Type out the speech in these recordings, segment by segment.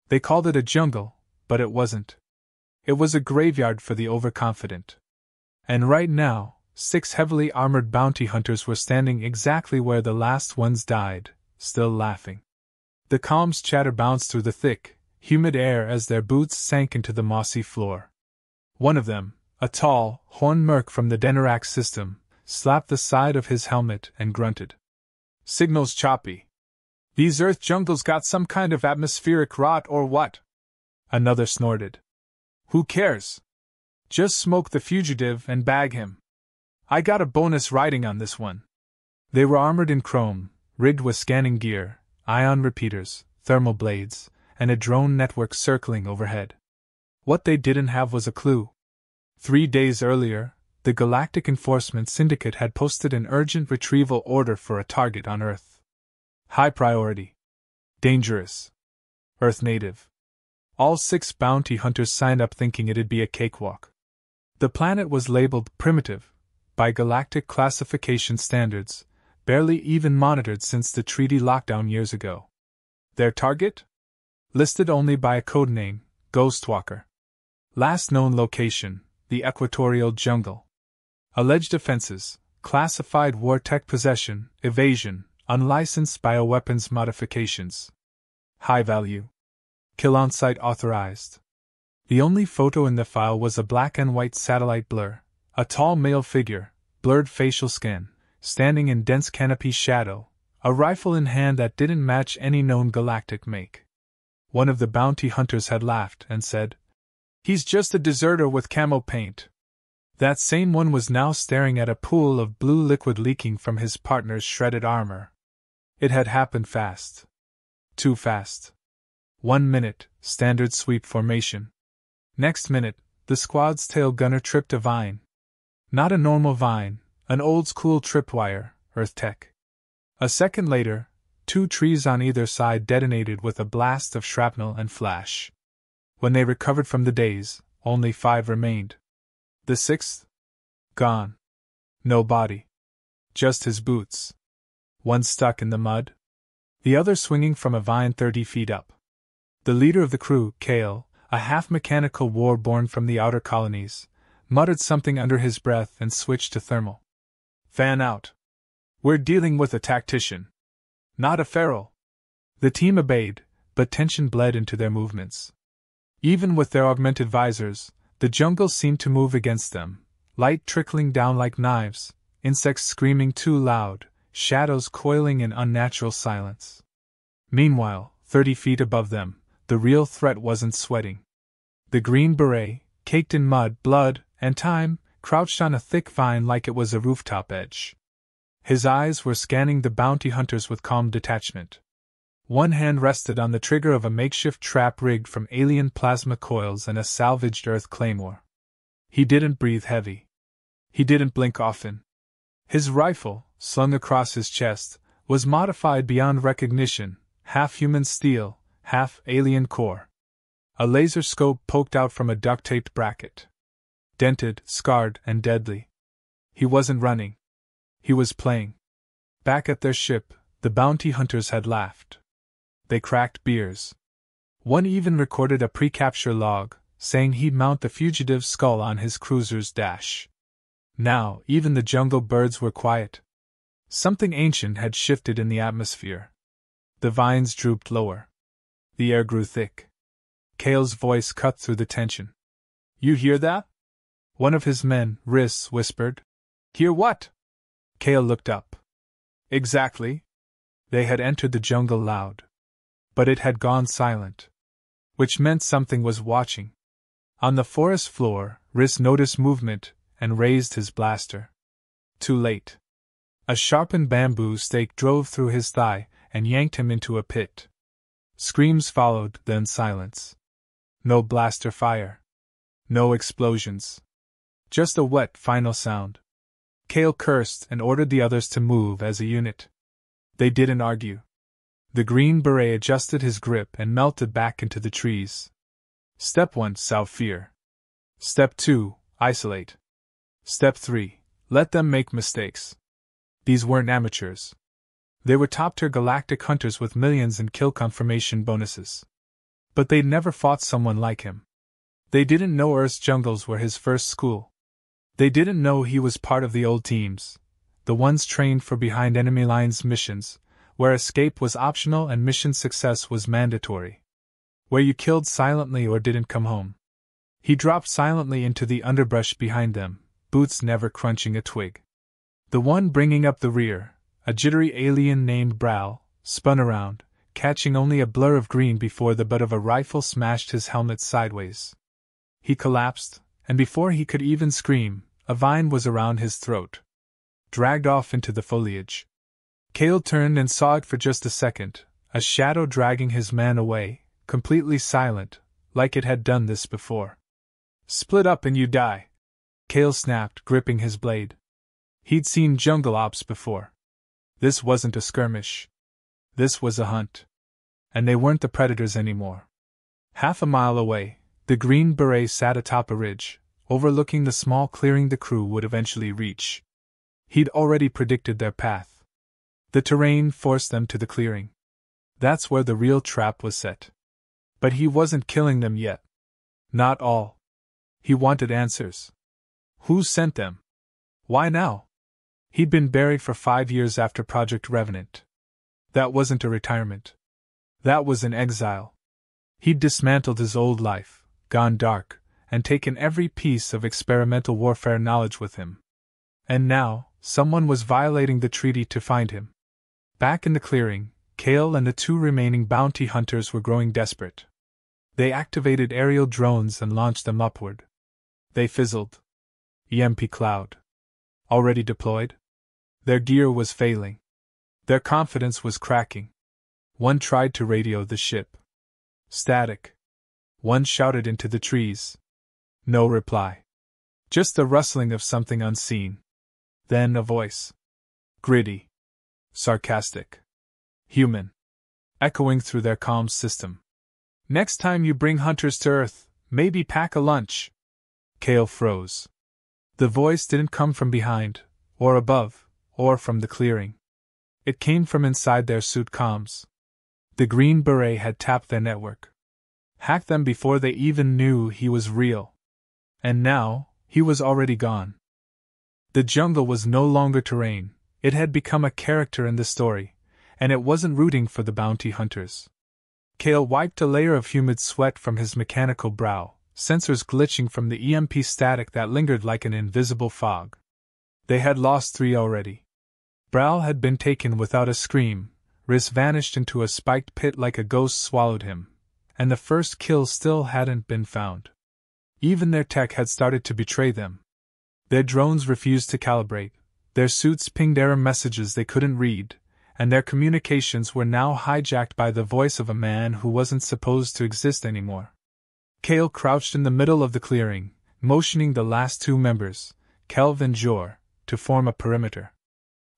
They called it a jungle, but it wasn't. It was a graveyard for the overconfident. And right now, 6 heavily armored bounty hunters were standing exactly where the last ones died, still laughing. The calm's chatter bounced through the thick, humid air as their boots sank into the mossy floor. One of them, a tall, horned merc from the Denarac system, slapped the side of his helmet and grunted. "Signal's choppy. These Earth jungles got some kind of atmospheric rot or what?" Another snorted. "Who cares? Just smoke the fugitive and bag him. I got a bonus riding on this one." They were armored in chrome, rigged with scanning gear, ion repeaters, thermal blades, and a drone network circling overhead. What they didn't have was a clue. 3 days earlier, the Galactic Enforcement Syndicate had posted an urgent retrieval order for a target on Earth. High priority. Dangerous. Earth native. All 6 bounty hunters signed up thinking it'd be a cakewalk. The planet was labeled primitive, by galactic classification standards, barely even monitored since the treaty lockdown years ago. Their target? Listed only by a codename, Ghostwalker. Last known location, the equatorial jungle. Alleged offenses, classified war tech possession, evasion, unlicensed bioweapons modifications. High value. Kill on site authorized. The only photo in the file was a black and white satellite blur, a tall male figure, blurred facial skin, standing in dense canopy shadow, a rifle in hand that didn't match any known galactic make. One of the bounty hunters had laughed and said, "He's just a deserter with camo paint." That same one was now staring at a pool of blue liquid leaking from his partner's shredded armor. It had happened fast. Too fast. 1 minute, standard sweep formation. Next minute, the squad's tail gunner tripped a vine. Not a normal vine, an old-school tripwire, Earth tech. A second later, 2 trees on either side detonated with a blast of shrapnel and flash. When they recovered from the daze, only 5 remained. The 6th? Gone. No body. Just his boots. One stuck in the mud. The other swinging from a vine 30 feet up. The leader of the crew, Kale, a half-mechanical war-born from the outer colonies, muttered something under his breath and switched to thermal. "Fan out. We're dealing with a tactician. Not a feral." The team obeyed, but tension bled into their movements. Even with their augmented visors, the jungle seemed to move against them, light trickling down like knives, insects screaming too loud, shadows coiling in unnatural silence. Meanwhile, 30 feet above them, the real threat wasn't sweating. The green beret, caked in mud, blood, and time, crouched on a thick vine like it was a rooftop edge. His eyes were scanning the bounty hunters with calm detachment. One hand rested on the trigger of a makeshift trap rigged from alien plasma coils and a salvaged Earth claymore. He didn't breathe heavy. He didn't blink often. His rifle, slung across his chest, was modified beyond recognition, half human steel, half alien core. A laser scope poked out from a duct-taped bracket. Dented, scarred, and deadly. He wasn't running. He was playing. Back at their ship, the bounty hunters had laughed. They cracked beers. One even recorded a pre-capture log, saying he'd mount the fugitive's skull on his cruiser's dash. Now, even the jungle birds were quiet. Something ancient had shifted in the atmosphere. The vines drooped lower. The air grew thick. Kale's voice cut through the tension. "You hear that?" One of his men, Riss, whispered. "Hear what?" Kale looked up. Exactly. They had entered the jungle loud. But it had gone silent. Which meant something was watching. On the forest floor, Riss noticed movement and raised his blaster. Too late. A sharpened bamboo stake drove through his thigh and yanked him into a pit. Screams followed, then silence. No blaster fire. No explosions. Just a wet, final sound. Kale cursed and ordered the others to move as a unit. They didn't argue. The green beret adjusted his grip and melted back into the trees. Step 1, sow fear. Step 2, isolate. Step 3, let them make mistakes. These weren't amateurs. They were top-tier galactic hunters with millions in kill confirmation bonuses. But they'd never fought someone like him. They didn't know Earth's jungles were his first school. They didn't know he was part of the old teams, the ones trained for behind enemy lines missions, where escape was optional and mission success was mandatory. Where you killed silently or didn't come home. He dropped silently into the underbrush behind them, boots never crunching a twig. The one bringing up the rear, a jittery alien named Bral, spun around, catching only a blur of green before the butt of a rifle smashed his helmet sideways. He collapsed, and before he could even scream, a vine was around his throat. Dragged off into the foliage. Cale turned and saw it for just a second, a shadow dragging his man away, completely silent, like it had done this before. Split up and you die, Cale snapped, gripping his blade. He'd seen jungle ops before. This wasn't a skirmish. This was a hunt. And they weren't the predators anymore. Half a mile away, the Green Beret sat atop a ridge, overlooking the small clearing the crew would eventually reach. He'd already predicted their path. The terrain forced them to the clearing. That's where the real trap was set. But he wasn't killing them yet. Not all. He wanted answers. Who sent them? Why now? He'd been buried for 5 years after Project Revenant. That wasn't a retirement. That was an exile. He'd dismantled his old life, gone dark, and taken every piece of experimental warfare knowledge with him. And now, someone was violating the treaty to find him. Back in the clearing, Cale and the 2 remaining bounty hunters were growing desperate. They activated aerial drones and launched them upward. They fizzled. EMP cloud. Already deployed? Their gear was failing. Their confidence was cracking. One tried to radio the ship. Static. One shouted into the trees. No reply. Just the rustling of something unseen. Then a voice. Gritty. Sarcastic. Human. Echoing through their comm system. Next time you bring hunters to Earth, maybe pack a lunch. Cale froze. The voice didn't come from behind, or above, or from the clearing. It came from inside their suit comms. The Green Beret had tapped their network. Hacked them before they even knew he was real. And now, he was already gone. The jungle was no longer terrain, it had become a character in the story, and it wasn't rooting for the bounty hunters. Cale wiped a layer of humid sweat from his mechanical brow, sensors glitching from the EMP static that lingered like an invisible fog. They had lost 3 already. Bral had been taken without a scream, Riss vanished into a spiked pit like a ghost swallowed him, and the first kill still hadn't been found. Even their tech had started to betray them. Their drones refused to calibrate, their suits pinged error messages they couldn't read, and their communications were now hijacked by the voice of a man who wasn't supposed to exist anymore. Cale crouched in the middle of the clearing, motioning the last 2 members, Kelv and Jor, to form a perimeter.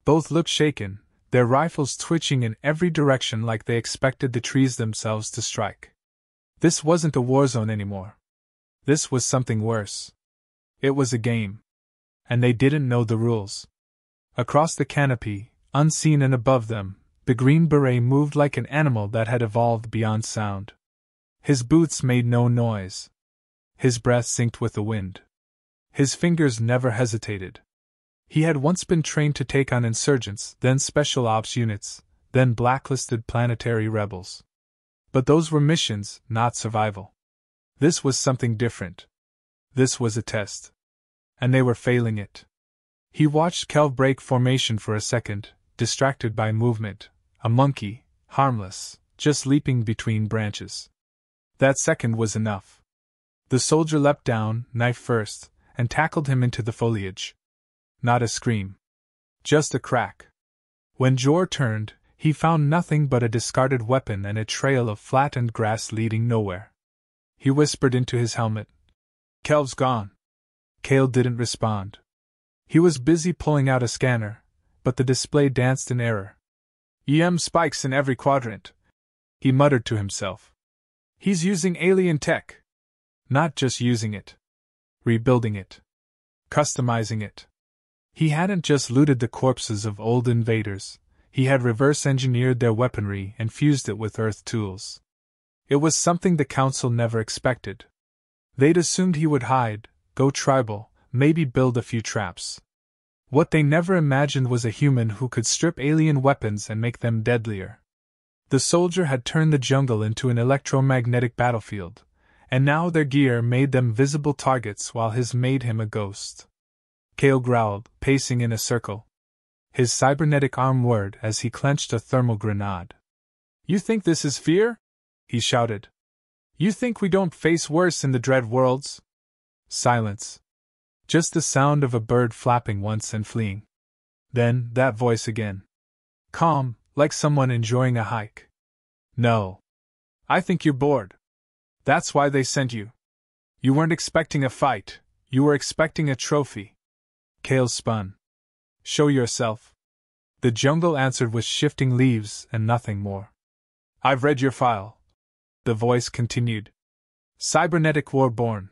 Both looked shaken, their rifles twitching in every direction like they expected the trees themselves to strike. This wasn't a war zone anymore. This was something worse. It was a game. And they didn't know the rules. Across the canopy, unseen and above them, the Green Beret moved like an animal that had evolved beyond sound. His boots made no noise. His breath synced with the wind. His fingers never hesitated. He had once been trained to take on insurgents, then special ops units, then blacklisted planetary rebels. But those were missions, not survival. This was something different. This was a test. And they were failing it. He watched Kelv break formation for a second, distracted by movement, a monkey, harmless, just leaping between branches. That second was enough. The soldier leapt down, knife first, and tackled him into the foliage. Not a scream. Just a crack. When Jor turned, he found nothing but a discarded weapon and a trail of flattened grass leading nowhere. He whispered into his helmet. Kelv's gone. Cale didn't respond. He was busy pulling out a scanner, but the display danced in error. EM spikes in every quadrant. He muttered to himself. He's using alien tech. Not just using it. Rebuilding it. Customizing it. He hadn't just looted the corpses of old invaders, he had reverse-engineered their weaponry and fused it with Earth tools. It was something the Council never expected. They'd assumed he would hide, go tribal, maybe build a few traps. What they never imagined was a human who could strip alien weapons and make them deadlier. The soldier had turned the jungle into an electromagnetic battlefield, and now their gear made them visible targets while his made him a ghost. Kale growled, pacing in a circle. His cybernetic arm whirred as he clenched a thermal grenade. "You think this is fear?" he shouted. "You think we don't face worse in the dread worlds?" Silence. Just the sound of a bird flapping once and fleeing. Then, that voice again. Calm, like someone enjoying a hike. "No. I think you're bored. That's why they sent you. You weren't expecting a fight, you were expecting a trophy." Kale spun. "Show yourself." The jungle answered with shifting leaves and nothing more. "I've read your file," the voice continued. "Cybernetic Warborn.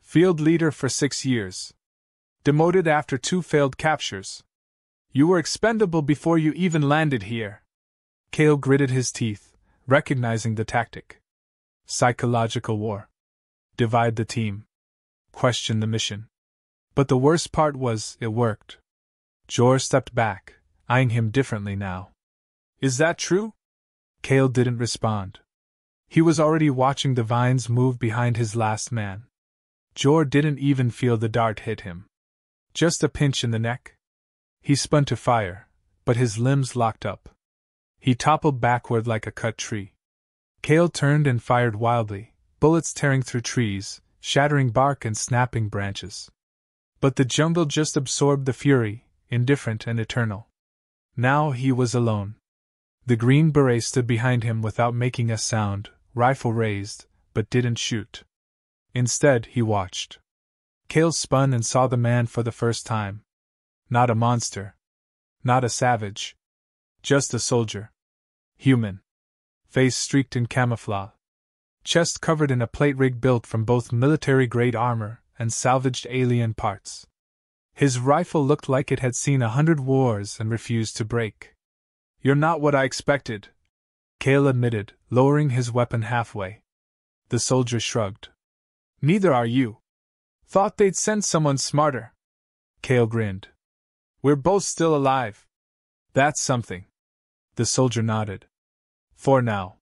Field leader for 6 years. Demoted after 2 failed captures. You were expendable before you even landed here." Kale gritted his teeth, recognizing the tactic. Psychological war. Divide the team. Question the mission. But the worst part was, it worked. Jor stepped back, eyeing him differently now. "Is that true?" Kale didn't respond. He was already watching the vines move behind his last man. Jor didn't even feel the dart hit him. Just a pinch in the neck. He spun to fire, but his limbs locked up. He toppled backward like a cut tree. Kale turned and fired wildly, bullets tearing through trees, shattering bark and snapping branches. But the jungle just absorbed the fury, indifferent and eternal. Now he was alone. The green beret stood behind him without making a sound, rifle raised, but didn't shoot. Instead, he watched. Kale spun and saw the man for the first time. Not a monster. Not a savage. Just a soldier. Human. Face streaked in camouflage. Chest covered in a plate rig built from both military-grade armor and salvaged alien parts. His rifle looked like it had seen 100 wars and refused to break. "You're not what I expected," Kale admitted, lowering his weapon halfway. The soldier shrugged. "Neither are you. Thought they'd send someone smarter." Kale grinned. "We're both still alive. That's something." The soldier nodded. "For now."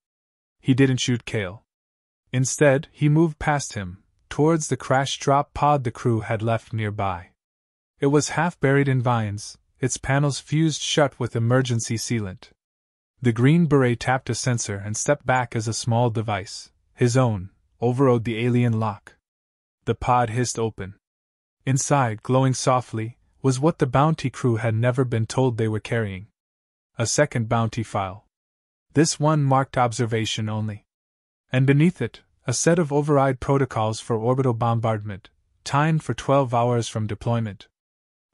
He didn't shoot Kale. Instead, he moved past him, towards the crash-drop pod the crew had left nearby. It was half buried in vines, its panels fused shut with emergency sealant. The green beret tapped a sensor and stepped back as a small device, his own, overrode the alien lock. The pod hissed open. Inside, glowing softly, was what the bounty crew had never been told they were carrying. A second bounty file. This one marked observation only. And beneath it, a set of override protocols for orbital bombardment, timed for 12 hours from deployment.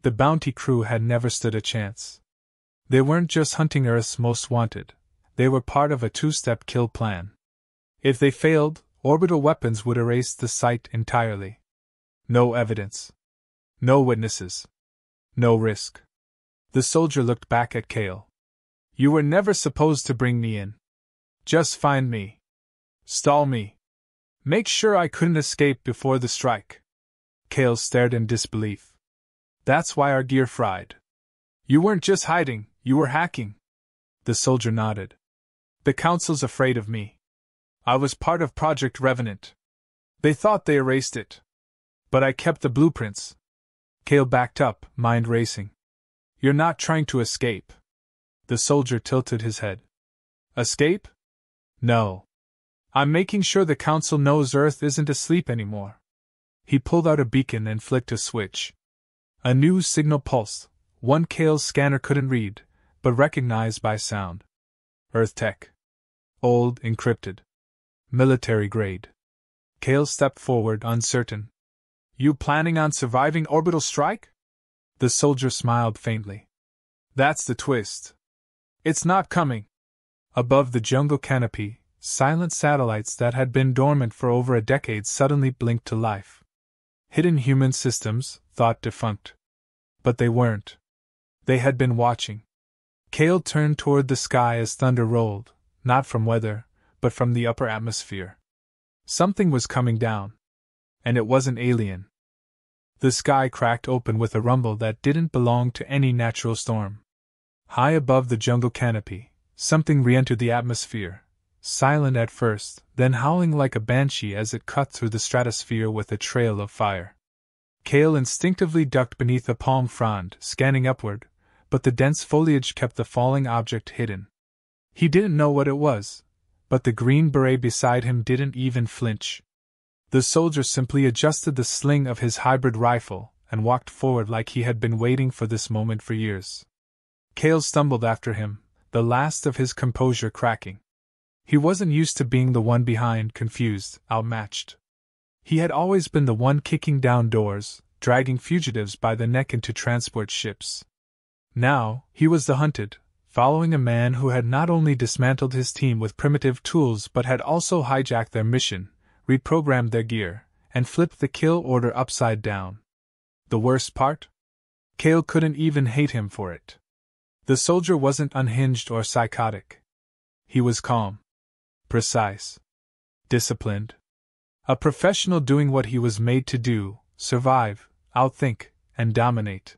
The bounty crew had never stood a chance. They weren't just hunting Earth's most wanted, they were part of a 2-step kill plan. If they failed, orbital weapons would erase the site entirely. No evidence. No witnesses. No risk. The soldier looked back at Kale. "You were never supposed to bring me in. Just find me. Stall me. Make sure I couldn't escape before the strike." Kale stared in disbelief. "That's why our gear fried. You weren't just hiding, you were hacking." The soldier nodded. "The Council's afraid of me. I was part of Project Revenant. They thought they erased it. But I kept the blueprints." Kale backed up, mind racing. "You're not trying to escape." The soldier tilted his head. "Escape? No. I'm making sure the Council knows Earth isn't asleep anymore." He pulled out a beacon and flicked a switch. A new signal pulsed, one Kale's scanner couldn't read, but recognized by sound. Earth tech. Old, encrypted. Military grade. Kale stepped forward, uncertain. "You planning on surviving orbital strike?" The soldier smiled faintly. "That's the twist. It's not coming." Above the jungle canopy, silent satellites that had been dormant for over a decade suddenly blinked to life. Hidden human systems, thought defunct. But they weren't. They had been watching. Kale turned toward the sky as thunder rolled, not from weather, but from the upper atmosphere. Something was coming down. And it wasn't alien. The sky cracked open with a rumble that didn't belong to any natural storm. High above the jungle canopy, something re-entered the atmosphere, silent at first, then howling like a banshee as it cut through the stratosphere with a trail of fire. Cale instinctively ducked beneath a palm frond, scanning upward, but the dense foliage kept the falling object hidden. He didn't know what it was, but the green beret beside him didn't even flinch. The soldier simply adjusted the sling of his hybrid rifle and walked forward like he had been waiting for this moment for years. Cale stumbled after him, the last of his composure cracking. He wasn't used to being the one behind, confused, outmatched. He had always been the one kicking down doors, dragging fugitives by the neck into transport ships. Now, he was the hunted, following a man who had not only dismantled his team with primitive tools but had also hijacked their mission, reprogrammed their gear, and flipped the kill order upside down. The worst part? Cale couldn't even hate him for it. The soldier wasn't unhinged or psychotic. He was calm, precise, disciplined. A professional doing what he was made to do: survive, outthink, and dominate.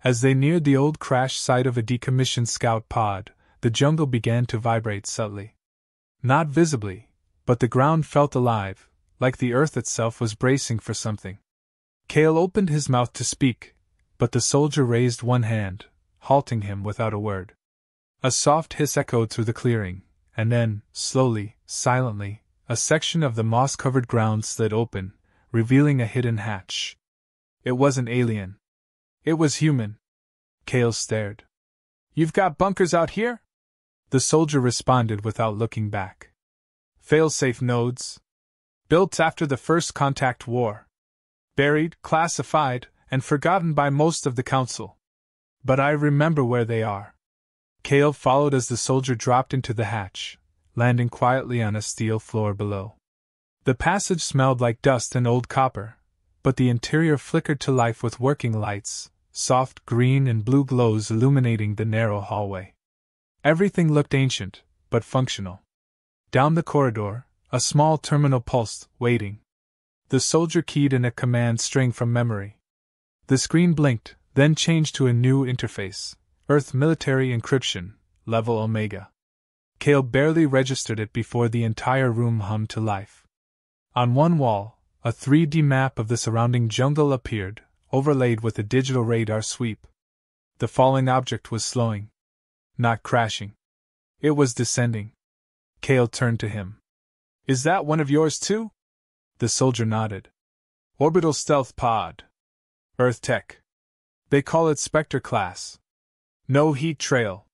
As they neared the old crash site of a decommissioned scout pod, the jungle began to vibrate subtly. Not visibly, but the ground felt alive, like the earth itself was bracing for something. Cale opened his mouth to speak, but the soldier raised one hand, halting him without a word. A soft hiss echoed through the clearing, and then, slowly, silently, a section of the moss-covered ground slid open, revealing a hidden hatch. It wasn't alien. It was human. Cale stared. "You've got bunkers out here?" The soldier responded without looking back. "Fail-safe nodes. Built after the First Contact War. Buried, classified, and forgotten by most of the Council. But I remember where they are." Cale followed as the soldier dropped into the hatch, landing quietly on a steel floor below. The passage smelled like dust and old copper, but the interior flickered to life with working lights, soft green and blue glows illuminating the narrow hallway. Everything looked ancient, but functional. Down the corridor, a small terminal pulsed, waiting. The soldier keyed in a command string from memory. The screen blinked, then changed to a new interface: Earth Military Encryption, Level Omega. Cale barely registered it before the entire room hummed to life. On one wall, a 3D map of the surrounding jungle appeared, overlaid with a digital radar sweep. The falling object was slowing. Not crashing. It was descending. Cale turned to him. "Is that one of yours too?" The soldier nodded. "Orbital stealth pod. Earth tech. They call it Spectre class. No heat trail.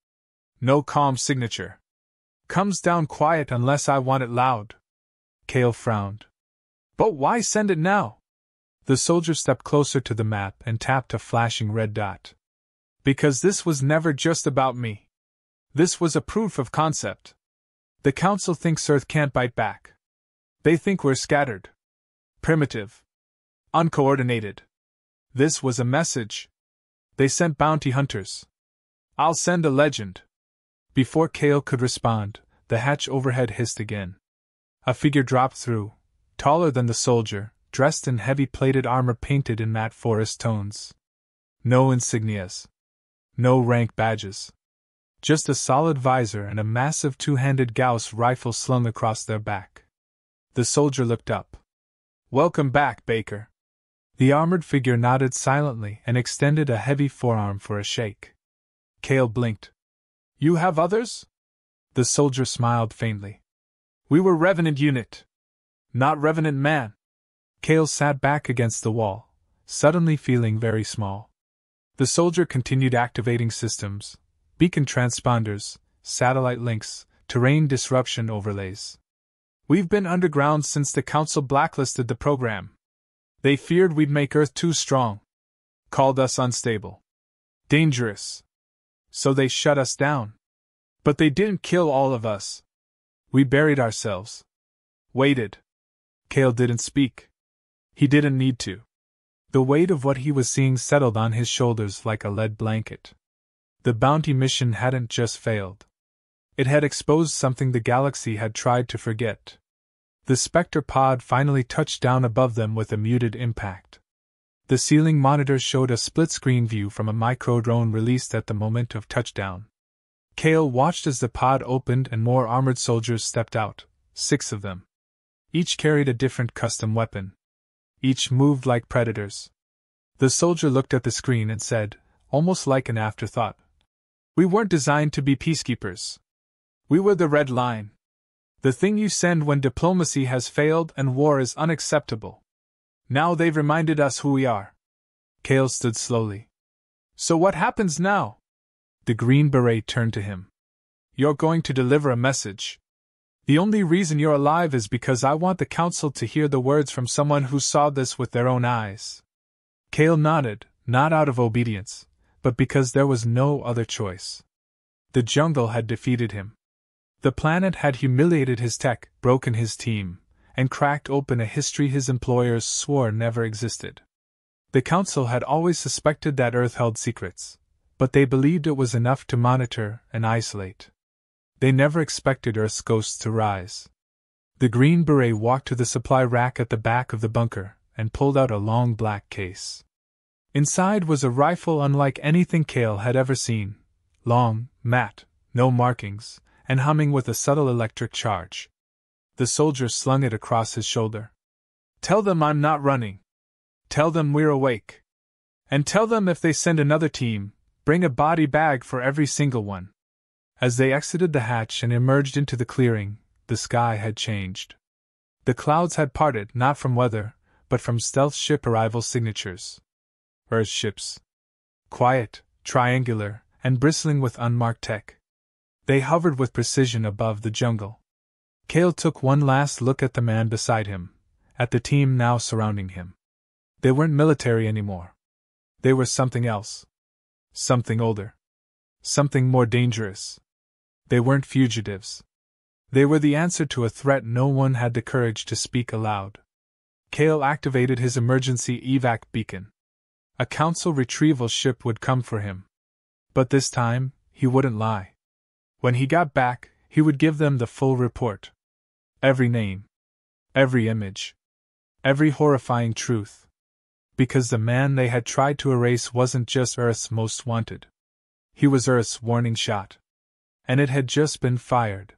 No comm signature. Comes down quiet unless I want it loud." Cale frowned. "But why send it now?" The soldier stepped closer to the map and tapped a flashing red dot. "Because this was never just about me. This was a proof of concept. The Council thinks Earth can't bite back. They think we're scattered. Primitive. Uncoordinated. This was a message. They sent bounty hunters. I'll send a legend." Before Cale could respond, the hatch overhead hissed again. A figure dropped through, taller than the soldier, dressed in heavy-plated armor painted in matte forest tones. No insignias. No rank badges. Just a solid visor and a massive two-handed Gauss rifle slung across their back. The soldier looked up. "Welcome back, Baker." The armored figure nodded silently and extended a heavy forearm for a shake. Cale blinked. "You have others?" The soldier smiled faintly. "We were Revenant Unit. Not Revenant Man." Cale sat back against the wall, suddenly feeling very small. The soldier continued activating systems, beacon transponders, satellite links, terrain disruption overlays. "We've been underground since the Council blacklisted the program. They feared we'd make Earth too strong. Called us unstable. Dangerous. So they shut us down. But they didn't kill all of us. We buried ourselves. Waited." Cale didn't speak. He didn't need to. The weight of what he was seeing settled on his shoulders like a lead blanket. The bounty mission hadn't just failed. It had exposed something the galaxy had tried to forget. The Spectre pod finally touched down above them with a muted impact. The ceiling monitors showed a split-screen view from a micro-drone released at the moment of touchdown. Kale watched as the pod opened and more armored soldiers stepped out, 6 of them. Each carried a different custom weapon. Each moved like predators. The soldier looked at the screen and said, almost like an afterthought, "We weren't designed to be peacekeepers. We were the red line. The thing you send when diplomacy has failed and war is unacceptable. Now they've reminded us who we are." Kale stood slowly. "So what happens now?" The Green Beret turned to him. "You're going to deliver a message. The only reason you're alive is because I want the Council to hear the words from someone who saw this with their own eyes." Kale nodded, not out of obedience, but because there was no other choice. The jungle had defeated him. The planet had humiliated his tech, broken his team, and cracked open a history his employers swore never existed. The Council had always suspected that Earth held secrets, but they believed it was enough to monitor and isolate. They never expected Earth's ghosts to rise. The Green Beret walked to the supply rack at the back of the bunker and pulled out a long black case. Inside was a rifle unlike anything Kale had ever seen, long, matte, no markings, and humming with a subtle electric charge. The soldier slung it across his shoulder. "Tell them I'm not running. Tell them we're awake. And tell them if they send another team, bring a body bag for every single one." As they exited the hatch and emerged into the clearing, the sky had changed. The clouds had parted not from weather, but from stealth ship arrival signatures. Earth ships. Quiet, triangular, and bristling with unmarked tech. They hovered with precision above the jungle. Kale took one last look at the man beside him, at the team now surrounding him. They weren't military anymore. They were something else. Something older. Something more dangerous. They weren't fugitives. They were the answer to a threat no one had the courage to speak aloud. Kale activated his emergency evac beacon. A Council retrieval ship would come for him. But this time, he wouldn't lie. When he got back, he would give them the full report. Every name. Every image. Every horrifying truth. Because the man they had tried to erase wasn't just Earth's most wanted. He was Earth's warning shot. And it had just been fired.